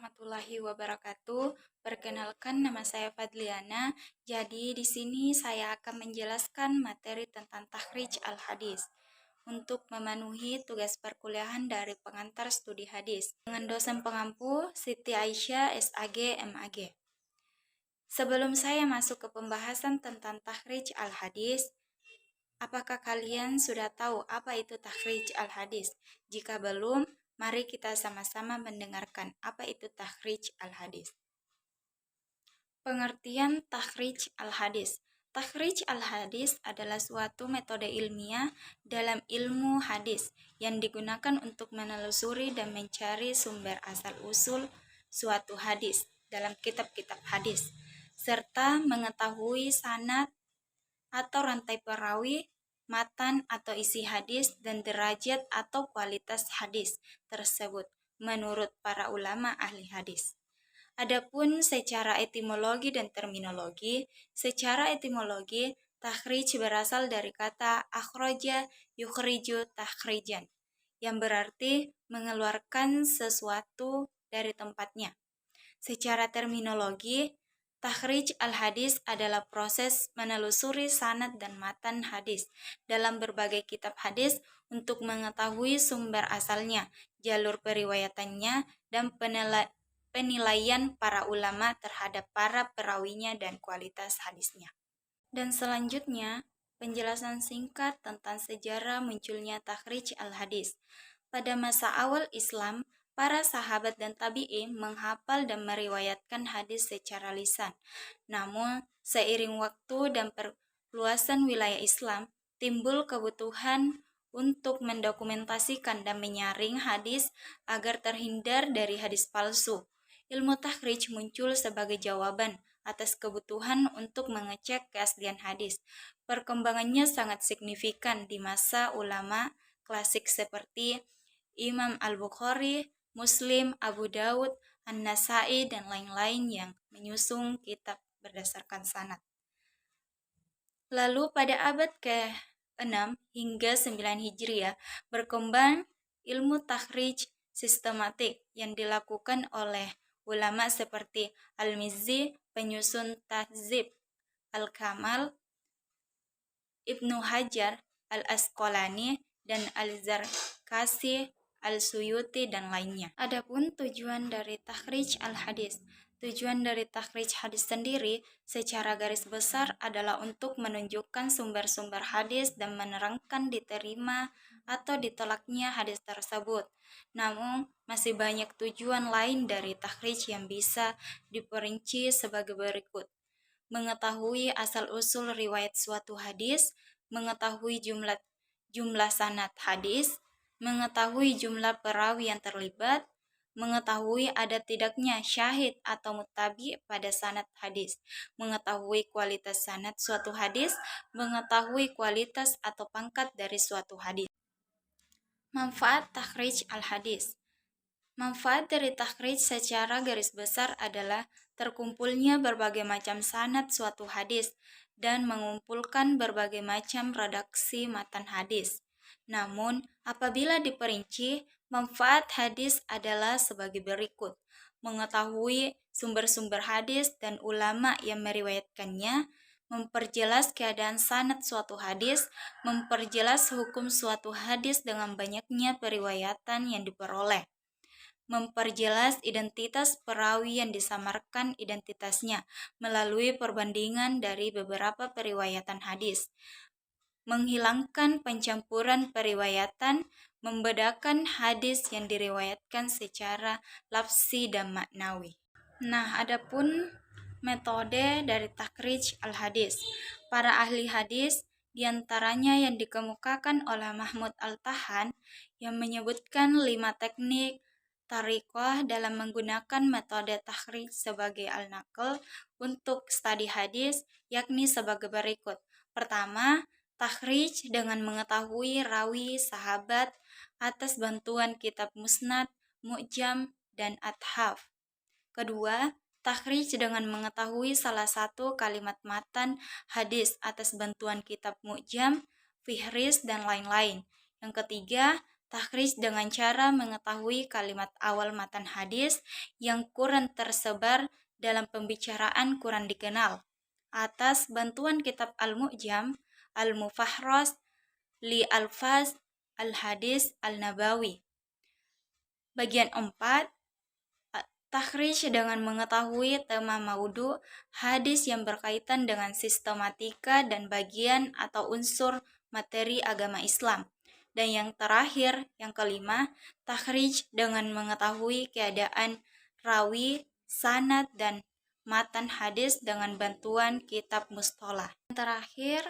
warahmatullahi wabarakatuh. Perkenalkan, nama saya Fadliana. Jadi di sini saya akan menjelaskan materi tentang takhrij al-hadis untuk memenuhi tugas perkuliahan dari pengantar studi hadis dengan dosen pengampu Siti Aisyah SAG MAG. Sebelum saya masuk ke pembahasan tentang takhrij al-hadis, apakah kalian sudah tahu apa itu takhrij al-hadis? Jika belum, mari kita sama-sama mendengarkan apa itu takhrij al-hadis. Pengertian takhrij al-hadis. Takhrij al-hadis adalah suatu metode ilmiah dalam ilmu hadis yang digunakan untuk menelusuri dan mencari sumber asal-usul suatu hadis dalam kitab-kitab hadis, serta mengetahui sanad atau rantai perawi, matan atau isi hadis, dan derajat atau kualitas hadis tersebut menurut para ulama ahli hadis. Adapun secara etimologi dan terminologi, takhrij berasal dari kata akhraja yukhriju takhrijan, yang berarti mengeluarkan sesuatu dari tempatnya. Secara terminologi, takhrij al-hadis adalah proses menelusuri sanad dan matan hadis dalam berbagai kitab hadis untuk mengetahui sumber asalnya, jalur periwayatannya, dan penilaian para ulama terhadap para perawinya dan kualitas hadisnya. Dan selanjutnya, penjelasan singkat tentang sejarah munculnya takhrij al-hadis. Pada masa awal Islam, para sahabat dan tabi'in menghafal dan meriwayatkan hadis secara lisan. Namun, seiring waktu dan perluasan wilayah Islam, timbul kebutuhan untuk mendokumentasikan dan menyaring hadis agar terhindar dari hadis palsu. Ilmu takhrij muncul sebagai jawaban atas kebutuhan untuk mengecek keaslian hadis. Perkembangannya sangat signifikan di masa ulama klasik seperti Imam Al-Bukhari, Muslim, Abu Daud, An-Nasai, dan lain-lain yang menyusun kitab berdasarkan sanad. Lalu pada abad ke-6 hingga 9 Hijriah berkembang ilmu takhrij sistematik yang dilakukan oleh ulama seperti Al-Mizzi, penyusun Tahdzib Al-Kamal, Ibnu Hajar Al-Asqalani, dan Al-Zarkasi, Al-Suyuti, dan lainnya. Adapun tujuan dari takhrij al-hadis. Tujuan dari takhrij hadis sendiri secara garis besar adalah untuk menunjukkan sumber-sumber hadis dan menerangkan diterima atau ditolaknya hadis tersebut. Namun, masih banyak tujuan lain dari takhrij yang bisa diperinci sebagai berikut. Mengetahui asal-usul riwayat suatu hadis, mengetahui jumlah sanad hadis, mengetahui jumlah perawi yang terlibat, mengetahui ada tidaknya syahid atau muttabi pada sanad hadis, mengetahui kualitas sanad suatu hadis, mengetahui kualitas atau pangkat dari suatu hadis. Manfaat takhrij al-hadis. Manfaat dari takhrij secara garis besar adalah terkumpulnya berbagai macam sanad suatu hadis dan mengumpulkan berbagai macam redaksi matan hadis. Namun, apabila diperinci, manfaat hadis adalah sebagai berikut: mengetahui sumber-sumber hadis dan ulama yang meriwayatkannya, memperjelas keadaan sanad suatu hadis, memperjelas hukum suatu hadis dengan banyaknya periwayatan yang diperoleh, memperjelas identitas perawi yang disamarkan identitasnya melalui perbandingan dari beberapa periwayatan hadis, menghilangkan pencampuran periwayatan, membedakan hadis yang diriwayatkan secara lafzi dan maknawi. Nah, adapun metode dari takhrij al-hadis. Para ahli hadis diantaranya yang dikemukakan oleh Mahmud Al-Tahan yang menyebutkan 5 teknik thariqah dalam menggunakan metode takhrij sebagai al-naql untuk studi hadis, yakni sebagai berikut. Pertama, takhrij dengan mengetahui rawi sahabat atas bantuan kitab musnad, mu'jam, dan athaf. Kedua, takhrij dengan mengetahui salah satu kalimat matan hadis atas bantuan kitab mu'jam, fihris, dan lain-lain. Yang ketiga, Takhrij dengan cara mengetahui kalimat awal matan hadis yang kurang tersebar dalam pembicaraan kurang dikenal. Atas bantuan kitab Al-Mu'jam, Al-Mufahras, Li Alfaz, Al-Hadis, Al-Nabawi. Bagian 4, takhrij dengan mengetahui tema maudu, hadis yang berkaitan dengan sistematika dan bagian atau unsur materi agama Islam. Dan yang terakhir, yang kelima, takhrij dengan mengetahui keadaan rawi, sanad, dan matan hadis dengan bantuan kitab mustalah. Yang terakhir,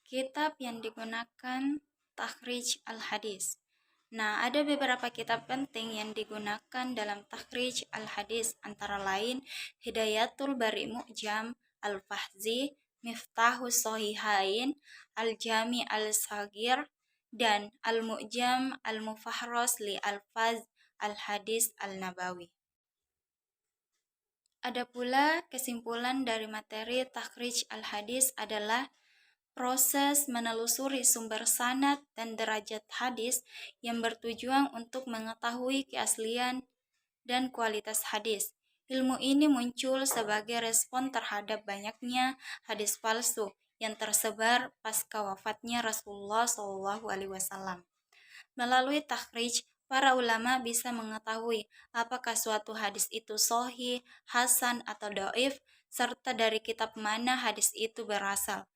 kitab yang digunakan takhrij al-hadis. Nah, ada beberapa kitab penting yang digunakan dalam takhrij al-hadis, antara lain Hidayatul Bari Mu'jam, Al-Fahzi, Miftahus Sohihain, Al-Jami Al-Sagir, dan Al-Mu'jam Al-Mufahras li Al-Faz Al-Hadis Al-Nabawi. Ada pula kesimpulan dari materi takhrij al-hadis adalah proses menelusuri sumber sanad dan derajat hadis yang bertujuan untuk mengetahui keaslian dan kualitas hadis. Ilmu ini muncul sebagai respon terhadap banyaknya hadis palsu yang tersebar pasca wafatnya Rasulullah SAW. Melalui takhrij, para ulama bisa mengetahui apakah suatu hadis itu sahih, hasan, atau dhaif, serta dari kitab mana hadis itu berasal.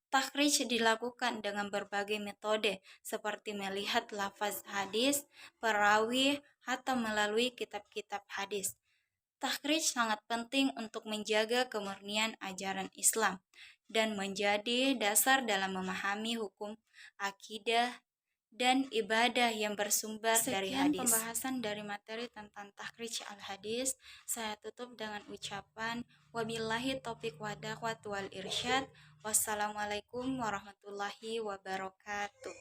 Takhrij dilakukan dengan berbagai metode, seperti melihat lafaz hadis, perawi, atau melalui kitab-kitab hadis. Takhrij sangat penting untuk menjaga kemurnian ajaran Islam dan menjadi dasar dalam memahami hukum akidah dan ibadah yang bersumber dari hadis. Sekian pembahasan dari materi tentang takhrij al-hadis. Saya tutup dengan ucapan wabillahi taufiq wadaqwat wal irsyad. Wassalamualaikum warahmatullahi wabarakatuh.